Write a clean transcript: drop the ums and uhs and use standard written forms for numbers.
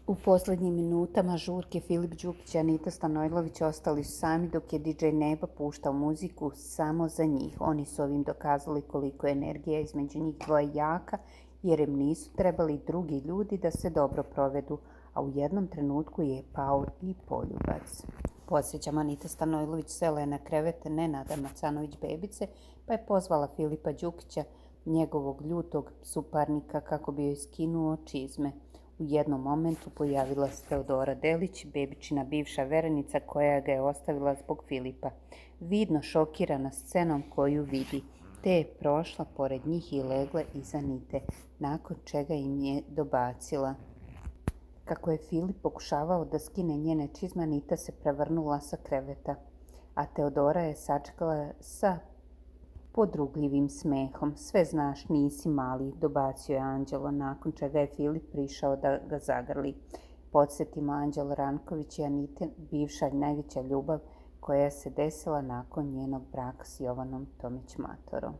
U posljednjim minutama žurke Filip Đukić i Anita Stanojlović ostali su sami dok je DJ Neba puštao muziku samo za njih. Oni su ovim dokazali koliko je energija između njih dvoje jaka, jer im nisu trebali drugi ljudi da se dobro provedu, a u jednom trenutku je pao i poljubac. Podsjećam, Anita Stanojlović sela je na krevet Nenada Macanović-Bebice, pa je pozvala Filipa Đukića, njegovog ljutog suparnika, kako bi joj skinuo čizme. U jednom momentu pojavila se Teodora Delić, Bebičina bivša verenica koja ga je ostavila zbog Filipa, vidno šokirana scenom koju vidi, te je prošla pored njih i legla iza Anite, nakon čega im je dobacila. Kako je Filip pokušavao da skine njene čizme, Anita se prevrnula sa kreveta, a Teodora je sačekala sa podrugljivim smehom. Sve znaš, nisi mali, dobacio je Anđelo, nakon čega je Filip prišao da ga zagrli. Podsjetimo, Anđelo Ranković je Anite bivša najveća ljubav koja se desila nakon njenog braka s Jovanom Tomić Matorom.